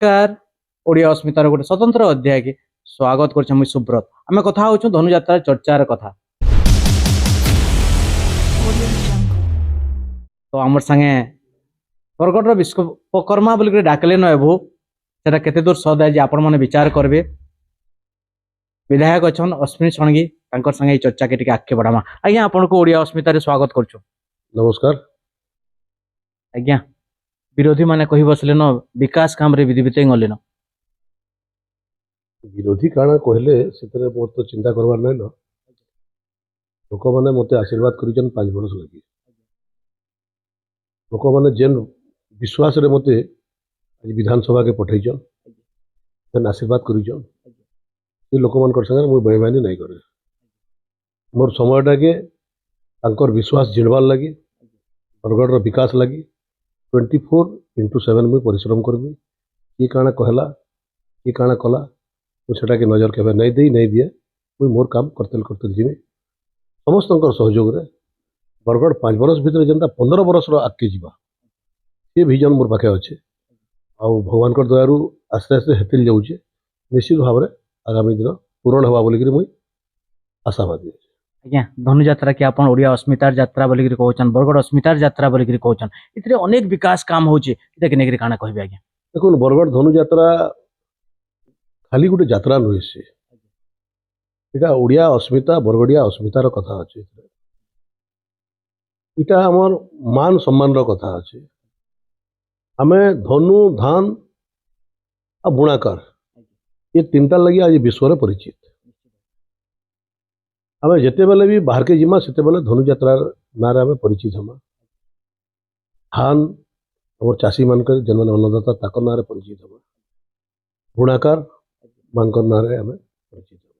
नमस्कार। ओडिया अस्मितार गोटे स्वतंत्र अध्याय के स्वागत कर मुई सुब्रत। आम कथा हूँ धनुजात्रा चर्चार कथा। तो आमर संगे बरगढ़ विश्वकर्मा बोल डाकले नबू से केते दूर सद आज आपण मैंने विचार करेंगे। विधायक अच्छा अश्विनी षणगी संगे चर्चा के आगे बढ़ामा। आज्ञा आपन को ओडिया अस्मितार स्वागत कर। नमस्कार। आज्ञा विरोधी माने कही बसले न विकास काम रे विधि बिते गले न विरोधी काना कहले से मोर तो चिंता करवार नहीं न। लोक मैंने मत आशीर्वाद कर 5 बरस लगी। लोक मैंने जेन विश्वास रे मत आज विधानसभा के पठेचन जेन आशीर्वाद करचन ये लोक मान संगे मुझे बेईमानी नहीं करे। मोर समयटा के तांकर विश्वास जिणवार लगी बरगढ़ विकास लगी 24/7 मुझे परिश्रम करमी। ये काना कहला ये काना कला मुझे के नजर के नहीं दे नहीं दिए मुझे मोर काम करते जीवी समस्त सहयोग रे बरगढ़ 5 बरस भितर जेनता 15 बरस आगे जीवा ये विजन मोर पाखे अच्छे आ भगवान दयारू आस्ते आस्ते हेतिल जाऊे निश्चित भाव में आगामी दिन पूरण हवा बोलिक मुझे आशावादी। आज्ञा धनुजात्रा की आप ओडिया अस्मितार यात्रा बोलिक कहचन बरगढ़ अस्मितार यात्रा बोलिक कहचन इतरे अनेक विकास काम होचे इते काना कहबे। आज्ञा देखो बरगढ़ धनुजात्रा खाली गोटे यात्रा नुहे से इटा ओडिया अस्मिता बरगढ़िया अस्मितार कथा अच्छे इटा आमर मान सम्मान कथा अच्छे। आमे धनु धान आ बुणाकार ये 3टा लगी आज विश्व में परिचित। आमे जिते बेले भी बाहर के जिमा से धनुजात्रा नारे आमे परिचित हमा। धान आम चाषी मानक जेन मैंने अन्नदाता ताकर नारे परिचित हमा। बुणाकार मानकर नारे आमे परिचित हमा।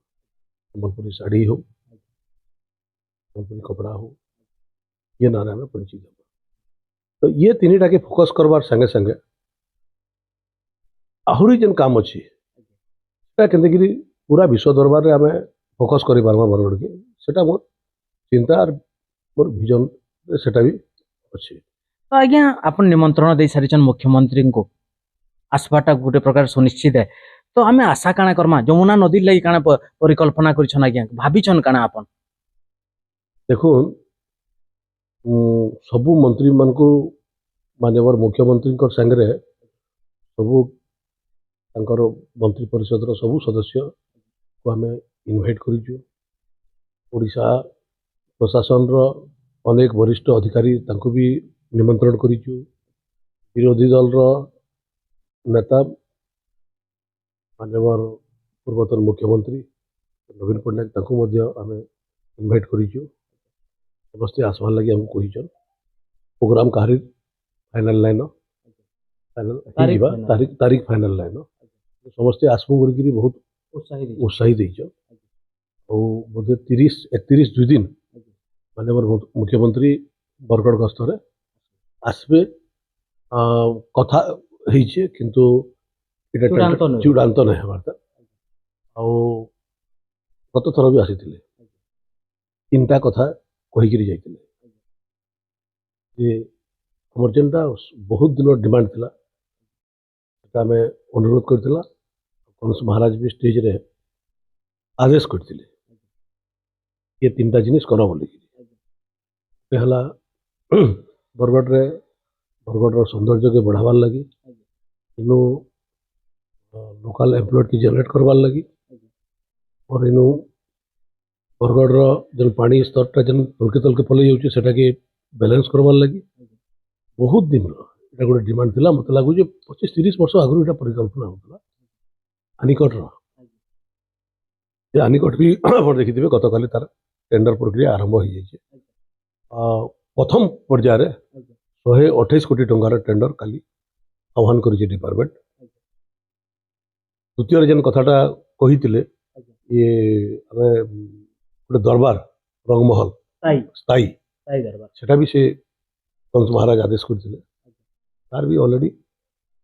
सम्बलपुरी साड़ी हो सम्बलपुरी कपड़ा हो ये नारे आमे परिचित हमा। तो ये 3टा के फोकस करवार संगे संगे आहुरी जेन काम अच्छी के पूरा विश्व दरबार में आमे फोकस कर बरगढ़ के सेटा मोर चिंता और मोर विजन सेटा भी अच्छे। तो आज्ञा आप निमंत्रण दे सारी मुख्यमंत्री को आसवाटा गोटे प्रकार सुनिश्चित है। तो आम आशा काना करमा जमुना नदी लगी काना परिकल्पना कर आज्ञा भाविछन काना आपन देखो सबू मंत्री मान को मानवर मुख्यमंत्री संगे सबू मंत्री परिषद सबू सदस्य को आम इनवाइट करूँ। ओडिशा प्रशासन अनेक वरिष्ठ अधिकारी तांको भी निमंत्रण करूँ। विरोधी दल नेता मानवर पूर्वतन मुख्यमंत्री नवीन पट्टनायक तांको आम इनवाइट करूँ। समस्ते आसबार लगे आमको कहीचन प्रोग्राम कहारी फाइनल लाइन तारीख फाइनल लाइन समस्ते आसबू बोलिक बहुत उत्साहित बोधे 30-31 2 दिन मानवर मुख्यमंत्री बरगढ़ गस्तर आसबे कथा किंतु चूड़ांत नहीं हमारा गत थर भी आसी 3टा कथा कहीकि जाते आमर जेनटा बहुत दिन डिमांड थिला आम अनुरोध करथिला कंस महाराज भी स्टेज रे आदेश करते ये 3टा जिनिस कर बोलिक पहला बरगढ़ सौंदर्य के बढ़ावार लगी इनु लोकल एम्प्लॉयड की जनरेट करवार लगी और इनु बरगढ़ जन पानी स्तरटा जन तलके पलि जाऊँ सेटा के बैलेंस करवार लगी बहुत दिन इटा गोटे डिमांड थिला। मत लगुच 25-30 वर्ष आगु इटा परिकल्पना होता आनिकट आनिकट भी आप देखिए गत काली तार टेंडर प्रक्रिया आरंभ हो जाए। प्रथम पर्यायर 128 कोटी टंकार टेंडर काली आह्वान करें डिपार्टमेंट। द्वितीय जेन कथाटा कही ये गोटे दरबार रंगमहल स्थायी सेटा भी से कंस महाराज आदेश करते तार भी ऑलरेडी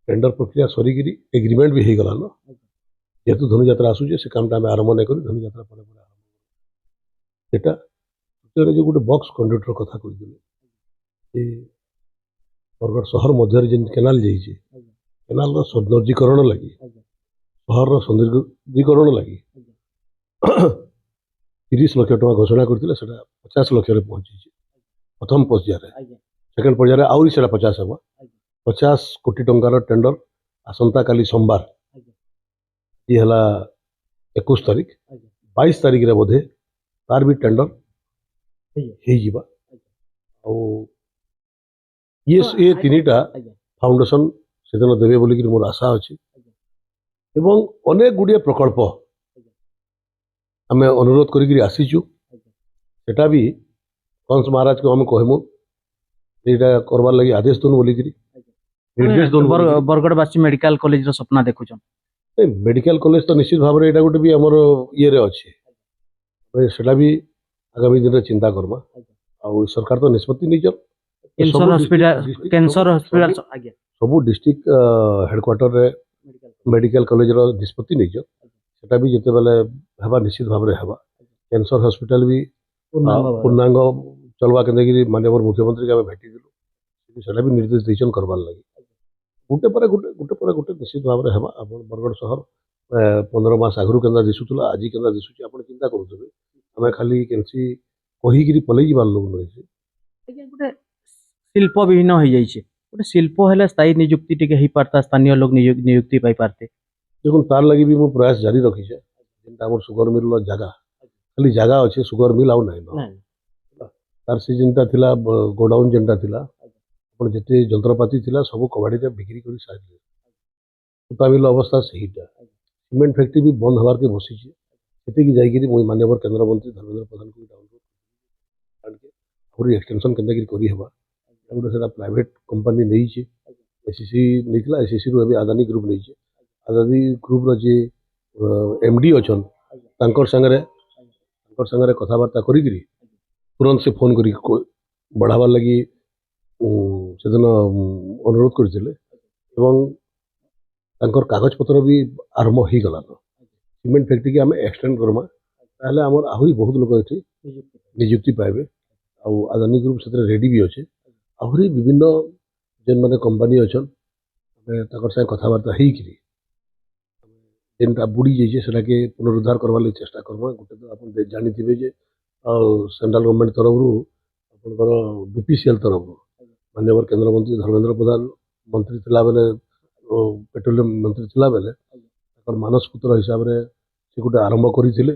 टेंडर प्रक्रिया सरीकि एग्रीमेंट भी हो गलान जेहेतु धनुजात्रा आसूचे से कामटा आम आरंभ नहीं कर धनुजात्रा पर आरंभ द्वितीय जो गोटे बॉक्स कंडक्टर कथा कही बरगढ़ सहर मध्य जेन केनाल जाइए କେନାଲର ସୌନ୍ଦର୍ଯ୍ୟକରଣ ଲାଗି ଆଜ୍ଞା ସହରର ସୌନ୍ଦର୍ଯ୍ୟକରଣ ଲାଗି 30 ଲକ୍ଷ ଟଙ୍କା ଘୋଷଣା କରିଥିଲେ ସେଟା 50 ଲକ୍ଷରେ ପହଞ୍ଚିଛି ପ୍ରଥମ ପର୍ଯ୍ୟାୟରେ। ଆଜ୍ଞା ସେକେଣ୍ଡ ପର୍ଯ୍ୟାୟରେ ଆହୁରି ସେଟା 50 ହେବ। ଆଜ୍ଞା 50 କୋଟି ଟଙ୍କାର ଟେଣ୍ଡର ଆସନ୍ତାକାଲି ସୋମବାର ଆଜ୍ଞା ଇଏ ହେଲା 21 ତାରିଖ, ଆଜ୍ଞା 22 ତାରିଖରେ ବୋଧେ ତାର ବି ଟେଣ୍ଡର ହେଇଯିବ। ହେଇଯିବା। ଆଜ୍ଞା ଆଉ ଇଏ ତ ଏ ତିନିଟା ଆଜ୍ଞା ଫାଉଣ୍ଡେସନ ସେଦିନ ଦେବେ ବୋଲିକିରି ମୋର ଆଶା ଅଛି। ଆଜ୍ଞା ଏବଂ ଅନେକ ଗୁଡ଼ିଏ ପ୍ରକଳ୍ପ ଆଜ୍ଞା ଆମେ ଅନୁରୋଧ କରିକିରି ଆସିଛୁ। ଆଜ୍ଞା ସେଟା ବି କଂସ ମହାରାଜକୁ ଆମେ କହିମୁ ଏଇଟା କରବାର ଲାଗି ଆଦେଶ ଦଉନୁ ବୋଲିକିରି ନିର୍ଦ୍ଦେଶ ଦଉନୁ ବୋଲିକିରି। ବରଗଡ଼ବାସୀ ମେଡିକାଲ କଲେଜର ସ୍ୱପ୍ନ ଦେଖୁଛନ୍। ମେଡିକାଲ କଲେଜ ତ ନିଶ୍ଚିତ ଭାବରେ ଏଇଟା ଗୋଟେ ବି ଆମର ଇଏରେ ଅଛି। ସେଟା ବି ଆଗାମୀ ଦିନରେ ଚିନ୍ତା କରମା। ଆଜ୍ଞା ଆଉ ସରକାର ତ ନିଷ୍ପତ୍ତି ନେଇଛନ୍। କ୍ୟାନ୍ସର ହସ୍ପିଟାଲ କ୍ୟାନ୍ସର ହସ୍ପିଟାଲ ଆଜ୍ଞା ସବୁ ଡିଷ୍ଟ୍ରିକ୍ଟ ହେଡକ୍ୱାର୍ଟରରେ ମେଡିକାଲ କଲେଜର ନିଷ୍ପତ୍ତି ନେଇଛନ୍। ସେଟା ବି ଯେତେବେଳେ ହେବା ନିଶ୍ଚିତ ଭାବରେ ହେବା। କ୍ୟାନ୍ସର ହସ୍ପିଟାଲ ବି ପୂର୍ଣ୍ଣାଙ୍ଗ ଚଲବା କେନ୍ତାକିରି ମାନ୍ୟବର ମୁଖ୍ୟମନ୍ତ୍ରୀକି ଆମେ ଭେଟିଥିଲୁ। ସେଟା ବି ନିର୍ଦ୍ଦେଶ ଦେଇଛନ୍ କରବାର ଲାଗି। ଗୋଟେ ପରେ ଗୋଟେ ନିଶ୍ଚିତ ଭାବରେ ହେବା। ଆପଣ ବରଗଡ଼ ସହର 15 ମାସ ଆଗରୁ କେନ୍ତା ଦିଶୁଥିଲା ଆଜି କେନ୍ତା ଦିଶୁଛି ଆପଣ ଚିନ୍ତା କରୁଥିବେ। ଆମେ ଖାଲି କେନ୍ସି କହିକିରି ପଲେଇ ଯିବାର ଲୋକ ନୁହେଁ। ଆଜ୍ଞା ଗୋଟେ ଶିଳ୍ପ ବିଭିନ୍ନ ହେଇଯାଇଛି। ଗୋଟେ ଶିଳ୍ପ ହେଲେ ସ୍ଥାୟୀ ନିଯୁକ୍ତି ଟିକେ ହେଇପାରତା, ସ୍ଥାନୀୟ ଲୋକ ନିଯୁକ୍ତି ପାଇପାରତେ। ଦେଖୁନ ତାର ଲାଗି ବି ମୁଁ ପ୍ରୟାସ ଜାରି ରଖିଛେ। ଯେନ୍ଟା ଆମର ସୁଗର ମିଲର ଜାଗା ଖାଲି ଜାଗା ଅଛି, ସୁଗର ମିଲ୍ ଆଉ ନାହିଁ। ତାର ସେ ଯେନ୍ଟା ଥିଲା ଗୋଡାଉନ୍ ଯେନ୍ଟା ଥିଲା ଆପଣ ଯେତେ ଯନ୍ତ୍ରପାତି ଥିଲା ସବୁ କବାଡ଼ିରେ ବିକ୍ରି କରି ସାରିଲେ। ସୂତା ମିଲ୍ ଅବସ୍ଥା ସେଇଟା। ସିମେଣ୍ଟ ଫ୍ୟାକ୍ଟ୍ରି ବି ବନ୍ଦ ହେବାରକେ ବସିଛି। ସେତିକି ଯାଇକିରି ମୁଇଁ ମାନ୍ୟବର କେନ୍ଦ୍ରମନ୍ତ୍ରୀ ଧର୍ମେନ୍ଦ୍ର ପ୍ରଧାନଙ୍କୁ ଆହୁରି ଏକ୍ସଟେନସନ୍ କେନ୍ତାକିରି କରିହେବା। ଗୋଟେ ସେଟା ପ୍ରାଇଭେଟ କମ୍ପାନୀ ନେଇଛି। ଏସିସି ନେଇଥିଲା, ଏସିସିରୁ ଏବେ ଆଦାନୀ ଗ୍ରୁପ ନେଇଛି। ଆଦାନୀ ଗ୍ରୁପର ଯେ MD ଅଛନ୍ ତାଙ୍କର ସାଙ୍ଗରେ କଥାବାର୍ତ୍ତା କରିକିରି ତୁରନ୍ତ ସେ ଫୋନ୍ କରିକି ବଢ଼ାବାର ଲାଗି ସେଦିନ ଅନୁରୋଧ କରିଥିଲେ ଏବଂ ତାଙ୍କର କାଗଜପତ୍ର ବି ଆରମ୍ଭ ହେଇଗଲାନ। ସିମେଣ୍ଟ ଫ୍ୟାକ୍ଟ୍ରିକି ଆମେ ଏକ୍ସଟେଣ୍ଡ କରମା ତାହେଲେ ଆମର ଆହୁରି ବହୁତ ଲୋକ ଏଠି ନିଯୁକ୍ତି ପାଇବେ। ଆଉ ଆଦାନୀ ଗ୍ରୁପ ସେଥିରେ ରେଡି ବି ଅଛେ। ଆହୁରି ବିଭିନ୍ନ ଯେନ୍ମାନେ କମ୍ପାନୀ ଅଛନ୍ ଆମେ ତାଙ୍କର ସାଙ୍ଗେ କଥାବାର୍ତ୍ତା ହେଇକିରି ଯେନ୍ଟା ବୁଡ଼ି ଯାଇଛେ ସେଟାକେ ପୁନରୁଦ୍ଧାର କରବାର ଲାଗି ଚେଷ୍ଟା କରମା। ଗୋଟେ ତ ଆପଣ ଜାଣିଥିବେ ଯେ ଆଉ ସେଣ୍ଟ୍ରାଲ ଗଭର୍ଣ୍ଣମେଣ୍ଟ ତରଫରୁ ଆପଣଙ୍କର BPCL ତରଫରୁ ମାନ୍ୟବର କେନ୍ଦ୍ରମନ୍ତ୍ରୀ ଧର୍ମେନ୍ଦ୍ର ପ୍ରଧାନ ମନ୍ତ୍ରୀ ଥିଲାବେଳେ ପେଟ୍ରୋଲିୟମ ମନ୍ତ୍ରୀ ଥିଲାବେଳେ ତାଙ୍କର ମାନସ ପୁତ୍ର ହିସାବରେ ସେ ଗୋଟେ ଆରମ୍ଭ କରିଥିଲେ।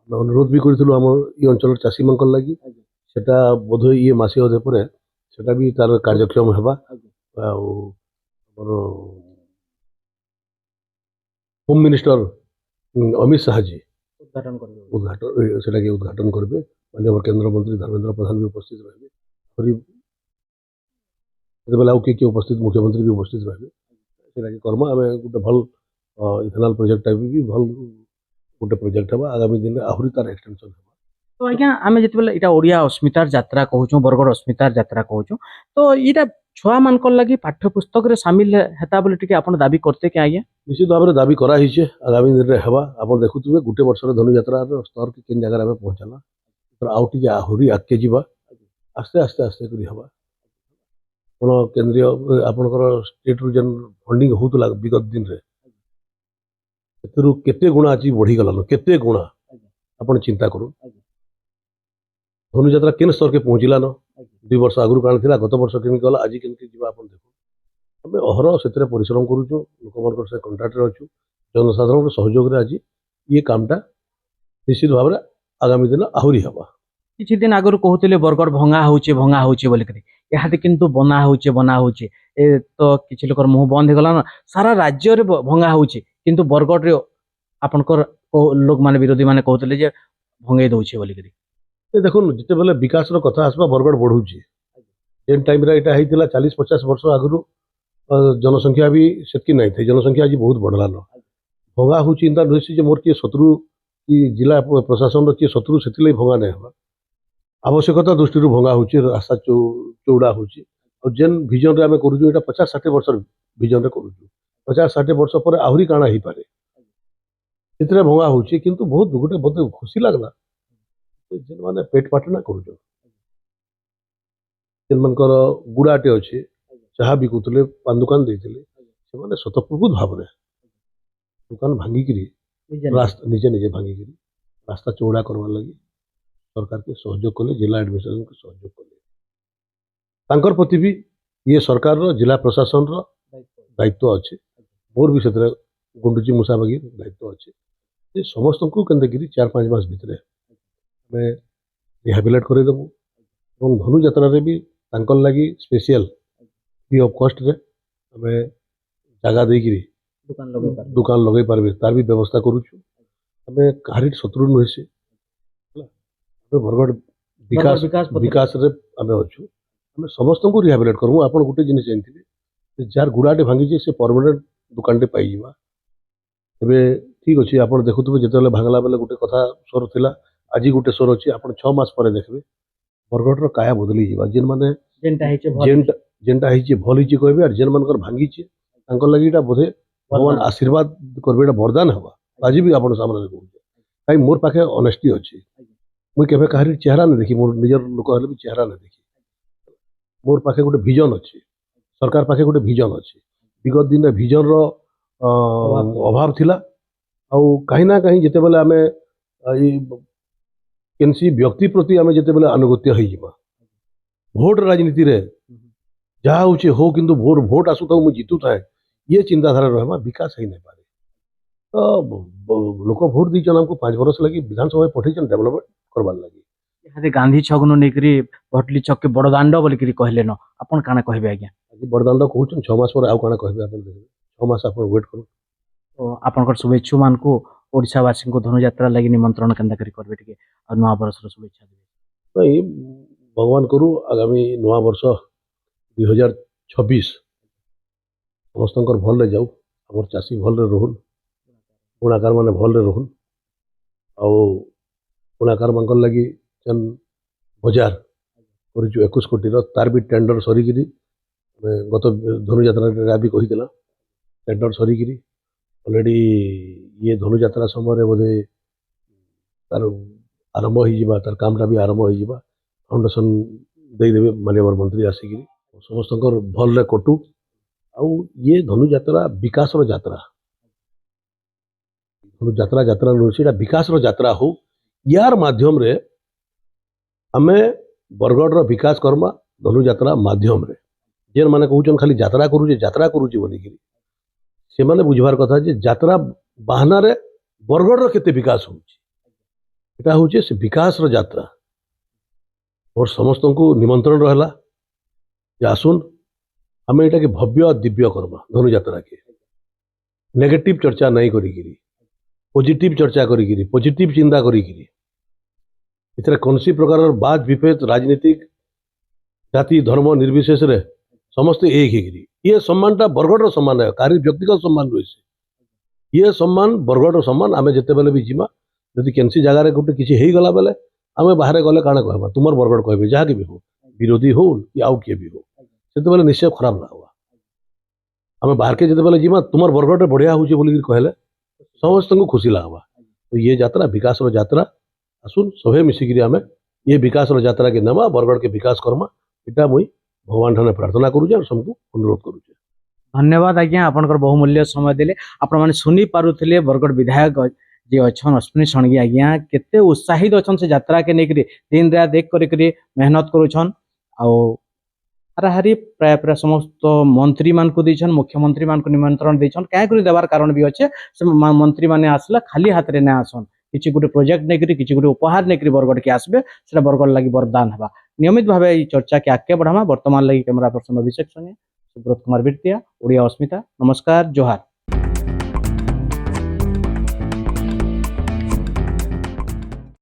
ଆମେ ଅନୁରୋଧ ବି କରିଥିଲୁ ଆମର ଇ ଅଞ୍ଚଳର ଚାଷୀମାନଙ୍କର ଲାଗି। ସେଟା ବୋଧହୁଏ ଇଏ ମାସେ ଅଧେ ପରେ ସେଟା ବି ତାର କାର୍ଯ୍ୟକ୍ଷମ ହେବା। ଆଉ ଆମର ହୋମ ମିନିଷ୍ଟର ଅମିତ ଶାହାଜୀ ସେଟାକେ ଉଦ୍ଘାଟନ କରିବେ। ମାନ୍ୟବର କେନ୍ଦ୍ରମନ୍ତ୍ରୀ ଧର୍ମେନ୍ଦ୍ର ପ୍ରଧାନ ବି ଉପସ୍ଥିତ ରହିବେ। ଆହୁରି ସେତେବେଳେ ଆଉ କିଏ ଉପସ୍ଥିତ ମୁଖ୍ୟମନ୍ତ୍ରୀ ବି ଉପସ୍ଥିତ ରହିବେ। ସେଟାକେ କର୍ମା ଆମେ ଗୋଟେ ଭଲ ଇଥେନଲ ପ୍ରୋଜେକ୍ଟଟା ବି ଭଲ ଗୋଟେ ପ୍ରୋଜେକ୍ଟ ହେବା। ଆଗାମୀ ଦିନରେ ଆହୁରି ତାର ଏକ୍ସଟେନସନ ହେବା। ତ ଆଜ୍ଞା ଆମେ ଯେତେବେଳେ ଏଇଟା ଓଡ଼ିଆ ଅସ୍ମିତାର ଯାତ୍ରା କହୁଛୁ, ବରଗଡ଼ ଅସ୍ମିତାର ଯାତ୍ରା କହୁଛୁ, ତ ଏଇଟା ଛୁଆ ମାନଙ୍କର ଲାଗି ପାଠ୍ୟ ପୁସ୍ତକରେ ସାମିଲ ହେତା ବୋଲି ଟିକେ ଆପଣ ଦାବି କରତେ କି ଆଜ୍ଞା? ନିଶ୍ଚିତ ଭାବରେ ଦାବି କରାହେଇଛେ। ଆଗାମୀ ଦିନରେ ହେବା। ଆପଣ ଦେଖୁଥିବେ ଗୋଟେ ବର୍ଷର ଧନୁଯାତ୍ରାର ସ୍ତର କେନ୍ ଜାଗାରେ ଆମେ ପହଞ୍ଚାଲା। ଆଉ ଟିକେ ଆହୁରି ଆଗକେ ଯିବା। ଆସ୍ତେ ଆସ୍ତେ ଆସ୍ତେ କରି ହେବା। ଆପଣ କେନ୍ଦ୍ରୀୟ ଆପଣଙ୍କର ଷ୍ଟେଟରୁ ଯେନ୍ ଫଣ୍ଡିଂ ହଉଥିଲା ବିଗତ ଦିନରେ ସେଥିରୁ କେତେ ଗୁଣା ଆଜି ବଢିଗଲାନ, କେତେ ଗୁଣା ଆପଣ ଚିନ୍ତା କରୁନ୍। ଧନୁଯାତ୍ରା କେନ୍ ସ୍ତରକେ ପହଞ୍ଚିଲାନ। 2 ବର୍ଷ ଆଗରୁ କାଣା ଥିଲା, ଗତ ବର୍ଷ କେମିତି ଗଲା, ଆଜି କେମିତି ଯିବା ଆପଣ ଦେଖୁନ୍। ଆମେ ଅହରହ ସେଥିରେ ପରିଶ୍ରମ କରୁଛୁ, ଲୋକମାନଙ୍କର ସେ କଣ୍ଟାକ୍ଟରେ ଅଛୁ। ଜନସାଧାରଣଙ୍କ ସହଯୋଗରେ ଆଜି ଇଏ କାମଟା ନିଶ୍ଚିତ ଭାବରେ ଆଗାମୀ ଦିନ ଆହୁରି ହେବା। କିଛି ଦିନ ଆଗରୁ କହୁଥିଲେ ବରଗଡ଼ ଭଙ୍ଗା ହଉଛି ବୋଲିକରି, ଏହାଦେ କିନ୍ତୁ ବନା ହଉଛି। ଏ ତ କିଛି ଲୋକର ମୁହଁ ବନ୍ଦ ହେଇଗଲା ନା। ସାରା ରାଜ୍ୟରେ ଭଙ୍ଗା ହଉଛି, କିନ୍ତୁ ବରଗଡ଼ରେ ଆପଣଙ୍କର ଲୋକମାନେ ବିରୋଧୀ ମାନେ କହୁଥିଲେ ଯେ ଭଙ୍ଗେଇ ଦଉଛି ବୋଲିକରି। ଦେଖୁନ୍ ଯେତେବେଳେ ବିକାଶର କଥା ଆସିବା ବରଗଡ଼ ବଢୁଛି। ଯେନ୍ ଟାଇମରେ ଏଇଟା ହେଇଥିଲା 40-50 ବର୍ଷ ଆଗରୁ ଜନସଂଖ୍ୟା ବି ସେତିକି ନାହିଁ ଥାଏ। ଜନସଂଖ୍ୟା ଆଜି ବହୁତ ବଢଲାନ। ଭଙ୍ଗା ହଉଛି ଏନ୍ତା ନୁହେଁ ଯେ ମୋର କିଏ ଶତ୍ରୁ କି ଜିଲ୍ଲା ପ୍ରଶାସନର କିଏ ଶତ୍ରୁ ସେଥିଲାଗି ଭଙ୍ଗା ନାହିଁ ହେବା। ଆବଶ୍ୟକତା ଦୃଷ୍ଟିରୁ ଭଙ୍ଗା ହଉଛି, ରାସ୍ତା ଚଉଡ଼ା ହଉଛି। ଆଉ ଯେନ୍ ଭିଜନରେ ଆମେ କରୁଛୁ ଏଇଟା 50-60 ବର୍ଷର ଭିଜନରେ କରୁଛୁ। 50-60 ବର୍ଷ ପରେ ଆହୁରି କାଣା ହେଇପାରେ ସେଥିରେ ଭଙ୍ଗା ହଉଛି। କିନ୍ତୁ ବହୁତ ଗୋଟେ ମୋତେ ଖୁସି ଲାଗଲା ଯେନ୍ମାନେ ପେଟ ପାଟଣା କରୁଛନ୍, ଯେନ୍ମାନଙ୍କର ଗୁଡ଼ାଟେ ଅଛି, ଚାହା ବିକୁଥିଲେ, ପାନ ଦୋକାନ ଦେଇଥିଲେ, ସେମାନେ ସ୍ୱତଃପ୍ରଭୂତ ଭାବରେ ଦୋକାନ ଭାଙ୍ଗିକିରି ରାସ୍ତା ନିଜେ ନିଜେ ଭାଙ୍ଗିକିରି ରାସ୍ତା ଚଉଡ଼ା କରବାର୍ ଲାଗି ସରକାରକେ ସହଯୋଗ କଲେ, ଜିଲ୍ଲା ଆଡମିନିଷ୍ଟ୍ରେସନକୁ ସହଯୋଗ କଲେ। ତାଙ୍କର ପ୍ରତି ବି ଇଏ ସରକାରର ଜିଲ୍ଲା ପ୍ରଶାସନର ଦାୟିତ୍ୱ ଅଛି। ମୋର ବି ସେଥିରେ ଗୁଣ୍ଡୁଚି ମୂଷା ବାଗି ଦାୟିତ୍ୱ ଅଛି ଯେ ସମସ୍ତଙ୍କୁ କେନ୍ତାକିରି 4-5 ମାସ ଭିତରେ ଆମେ ରିହାବିଲେଟ୍ କରେଇଦେବୁ ଏବଂ ଧନୁଯାତ୍ରାରେ ବି ତାଙ୍କର ଲାଗି ସ୍ପେଶିଆଲ ଫ୍ରି ଅଫ୍ କଷ୍ଟରେ ଆମେ ଜାଗା ଦେଇକିରି ଦୋକାନ ଲଗେଇ ପାରିବେ ତାର ବି ବ୍ୟବସ୍ଥା କରୁଛୁ। ଆମେ କାହାରି ଶତ୍ରୁ ନୁହେଁ ହେଲା, ଆମେ ବରଗଡ଼ ବିକାଶରେ ଆମେ ଅଛୁ। ଆମେ ସମସ୍ତଙ୍କୁ ରିହାବିଲେଟ୍ କରିବୁ। ଆପଣ ଗୋଟେ ଜିନିଷ ଜାଣିଥିବେ ଯେ ଯାହାର ଗୁଡ଼ାଟେ ଭାଙ୍ଗିଛି ସେ ପରମାନେଣ୍ଟ ଦୋକାନଟେ ପାଇଯିବା। ଏବେ ଠିକ୍ ଅଛି, ଆପଣ ଦେଖୁଥିବେ ଯେତେବେଳେ ଭାଙ୍ଗଲା ବେଲେ ଗୋଟେ କଥା ସ୍ୱର ଥିଲା, ଆଜି ଗୋଟେ ସ୍ୱର ଅଛି। ଆପଣ 6 ମାସ ପରେ ଦେଖିବେ ବରଗଡ଼ର କାୟା ବଦଳି ଯିବା। ଯେନ୍ମାନେ ଯେନ୍ଟା ହେଇଛି ଭଲ ହେଇଛି କହିବେ, ଆର୍ ଯେନ୍ମାନଙ୍କର ଭାଙ୍ଗିଛି ତାଙ୍କର ଲାଗି ଏଇଟା ବୋଧେ ଭଗବାନ ଆଶୀର୍ବାଦ କରିବେ, ଏଇଟା ବରଦାନ ହେବା। ଆଜି ବି ଆପଣ ସାମ୍ନାରେ କହୁଛେ କାହିଁକି ମୋର ପାଖେ ଅନେଷ୍ଟି ଅଛି। ମୁଇଁ କେବେ କାହାରି ଚେହେରା ନାଇଁ ଦେଖି, ମୋର ନିଜର ଲୋକ ହେଲେ ବି ଚେହେରା ନାଇଁ ଦେଖି। ମୋର ପାଖେ ଗୋଟେ ଭିଜନ ଅଛି, ସରକାର ପାଖେ ଗୋଟେ ଭିଜନ ଅଛି। ବିଗତ ଦିନରେ ଭିଜନର ଅଭାବ ଥିଲା। ଆଉ କାହିଁ ନା କାହିଁ ଯେତେବେଳେ ଆମେ ଏଇ କେନ୍ସି ବ୍ୟକ୍ତି ପ୍ରତି ଆମେ ଯେତେବେଳେ ଆନୁଗତ୍ୟ ହେଇଯିବା, ଭୋଟ ରାଜନୀତିରେ ଯାହା ହଉଛି ହଉ, କିନ୍ତୁ ଭୋଟ ଆସୁଥାଉ ମୁଁ ଜିତୁଥାଏ, ଇଏ ଚିନ୍ତାଧାରା ରହିବା ବିକାଶ ହେଇ ନାଇଁ ପାରେ। ତ ଲୋକ ଭୋଟ ଦେଇଛନ୍ ଆମକୁ 5 ବର୍ଷ ଲାଗି ବିଧାନସଭା ପଠେଇଛନ୍ ଡେଭଲପମେଣ୍ଟ କରବାର ଲାଗି। ଇହାଦେ ଗାନ୍ଧୀ ଛକନୁ ନେଇକରି ଭଟଲି ଛକକେ ବଡ଼ଦାଣ୍ଡ ବୋଲିକିରି କହିଲେନ, ଆପଣ କାଣା କହିବେ ଆଜ୍ଞା? ଆଜି ବଡ଼ଦାଣ୍ଡ କହୁଛନ୍, 6 ମାସ ପରେ ଆଉ କାଣା କହିବେ ଆପଣ ଦେଖିବେ। 6 ମାସ ଆପଣ ୱେଟ୍ କରନ୍ତୁ। ତ ଆପଣଙ୍କର शुभेच्छु ମାନଙ୍କୁ ଓଡ଼ିଶାବାସୀଙ୍କୁ ଧନୁଯାତ୍ରା ଲାଗି ନିମନ୍ତ୍ରଣ କେନ୍ତା କରି କରିବେ ଟିକେ, ଆଉ ନୂଆ ବର୍ଷର शुभेच्छा ଦେବେ। ନାଇଁ, ଭଗବାନ କରୁ ଆଗାମୀ ନୂଆ ବର୍ଷ 2026 ସମସ୍ତଙ୍କର ଭଲରେ ଯାଉ, ଆମର ଚାଷୀ ଭଲରେ ରହୁନ୍, ବୁଣାକାର ମାନେ ଭଲରେ ରହୁନ୍। ଆଉ ବୁଣାକାର ମାନଙ୍କର ଲାଗି ଯେନ୍ ବଜାର କରିଛୁ 21 କୋଟିର, ତାର ବି ଟେଣ୍ଡର ସରିକିରି ଆମେ ଗତ ଧନୁଯାତ୍ରାରେ ବି କହିଥିଲା ଟେଣ୍ଡର ସରିକିରି ଅଲରେଡ଼ି ଇଏ ଧନୁଯାତ୍ରା ସମୟରେ ବୋଧେ ତାର ଆରମ୍ଭ ହେଇଯିବା, ତାର କାମଟା ବି ଆରମ୍ଭ ହେଇଯିବା। ଫାଉଣ୍ଡେସନ ଦେଇଦେବେ ମାନ୍ୟବର ମନ୍ତ୍ରୀ ଆସିକିରି। ସମସ୍ତଙ୍କର ଭଲରେ କଟୁ। ଆଉ ଇଏ ଧନୁଯାତ୍ରା ବିକାଶର ଯାତ୍ରା, ଯାତ୍ରା ନୁହେଁ, ସେଇଟା ବିକାଶର ଯାତ୍ରା ହଉ। ୟାର ମାଧ୍ୟମରେ ଆମେ ବରଗଡ଼ର ବିକାଶ କର୍ମା ଧନୁଯାତ୍ରା ମାଧ୍ୟମରେ। ଯେନ୍ମାନେ କହୁଛନ୍ ଖାଲି ଯାତ୍ରା କରୁଛି ବୋଲିକିରି, ସେମାନେ ବୁଝିବାର କଥା ଯେ ଯାତ୍ରା ବାହାନାରେ ବରଗଡ଼ର କେତେ ବିକାଶ ହଉଛି, এটা হচ্ছে ସେ ବିକାଶର ଯାତ୍ରା। ମୋର ସମସ୍ତଙ୍କୁ ନିମନ୍ତ୍ରଣ ରହିଲା ଯେ ଆସୁନ୍ ଆମେ ଏଟାକେ ଭବ୍ୟ ଦିବ୍ୟ କର୍ମା ଧନୁଯାତ୍ରାକେ। ନେଗେଟିଭ ଚର୍ଚ୍ଚା ନାଇଁ କରିକିରି, ପଜିଟିଭ ଚର୍ଚ୍ଚା କରିକିରି, ପଜିଟିଭ ଚିନ୍ତା କରିକିରି, ଏଥିରେ କୌଣସି ପ୍ରକାରର ବାଦ ବିଭେଦ ରାଜନୀତିକ ଜାତି ଧର୍ମ ନିର୍ବିଶେଷରେ ସମସ୍ତେ ଏକ ହେଇକିରି ଇଏ ସମ୍ମାନଟା ବରଗଡ଼ର ସମ୍ମାନ, କାହାରି ବ୍ୟକ୍ତିଗତ ସମ୍ମାନ ନୁହେଁ। ଇଏ ସମ୍ମାନ ବରଗଡ଼ର ସମ୍ମାନ। ଆମେ ଯେତେବେଳେ ବି ଯିମା, ଯଦି କେନ୍ସି ଜାଗାରେ ଗୋଟେ କିଛି ହେଇଗଲା ବେଲେ ଆମେ ବାହାରେ ଗଲେ କାଣା କହିବା, ତୁମର ବରଗଡ଼ କହିବେ, ଯାହାକି ବି ହଉ, ବିରୋଧୀ ହଉ କି ଆଉ କିଏ ବି ହଉ, ସେତେବେଳେ ନିଶ୍ଚୟ ଖରାପ ଲାଗ୍ବା। ଆମେ ବାହାରକେ ଯେତେବେଳେ ଯିମା ତୁମର ବରଗଡ଼ରେ ବଢ଼ିଆ ହଉଛି ବୋଲିକିରି କହିଲେ ସମସ୍ତଙ୍କୁ ଖୁସି ଲାଗ୍ବା। ତ ଇଏ ଯାତ୍ରା ବିକାଶର ଯାତ୍ରା। ଆସୁନ୍ ସବେ ମିଶିକିରି ଆମେ ଇଏ ବିକାଶର ଯାତ୍ରାକେ ନେମା, ବରଗଡ଼କେ ବିକାଶ କର୍ମା। ଏଟା ମୁଇଁ ଭଗବାନ ଠାନେ ପ୍ରାର୍ଥନା କରୁଛେ ଆଉ ସମସ୍ତଙ୍କୁ ଅନୁରୋଧ କରୁଛେ। ଧନ୍ୟବାଦ ଆଜ୍ଞା, ଆପଣଙ୍କର ବହୁମୂଲ୍ୟ ସମୟ ଦେଲେ। ଆପଣମାନେ ଶୁଣି ପାରୁଥିଲେ ବରଗଡ଼ ବିଧାୟକ ଯେ ଅଛନ୍ ଅଶ୍ୱିନୀ ଷଡ଼ଙ୍ଗୀ ଆଜ୍ଞା କେତେ ଉତ୍ସାହିତ ଅଛନ୍ ସେ ଯାତ୍ରାକେ ନେଇକରି, ଦିନ ରାତ ଏକ କରିକରି ମେହନତ କରୁଛନ୍। ଆଉ ହାରାହାରି ପ୍ରାୟ ସମସ୍ତ ମନ୍ତ୍ରୀ ମାନଙ୍କୁ ଦେଇଛନ୍, ମୁଖ୍ୟମନ୍ତ୍ରୀ ମାନଙ୍କୁ ନିମନ୍ତ୍ରଣ ଦେଇଛନ୍। କାଁ କରି ଦେବାର କାରଣ ବି ଅଛେ, ସେ ମନ୍ତ୍ରୀ ମାନେ ଆସିଲେ ଖାଲି ହାତରେ ନା ଆସନ୍, କିଛି ଗୋଟେ ପ୍ରୋଜେକ୍ଟ ନେଇକରି, କିଛି ଗୋଟେ ଉପହାର ନେଇକରି ବରଗଡ଼କେ আসবে, সেটা বরগড় লাগি বরদান হবা। নিয়মিত ভাবে এই চর্চাকে আগে বঢ়ামা। বর্তমান লাগি ক্যামেরা পর্সন অভিষেক সঙ্গে সুব্রত কুমার বিরতিয়া, ওড়িয়া অস্মিতা। নমস্কার, জোহার।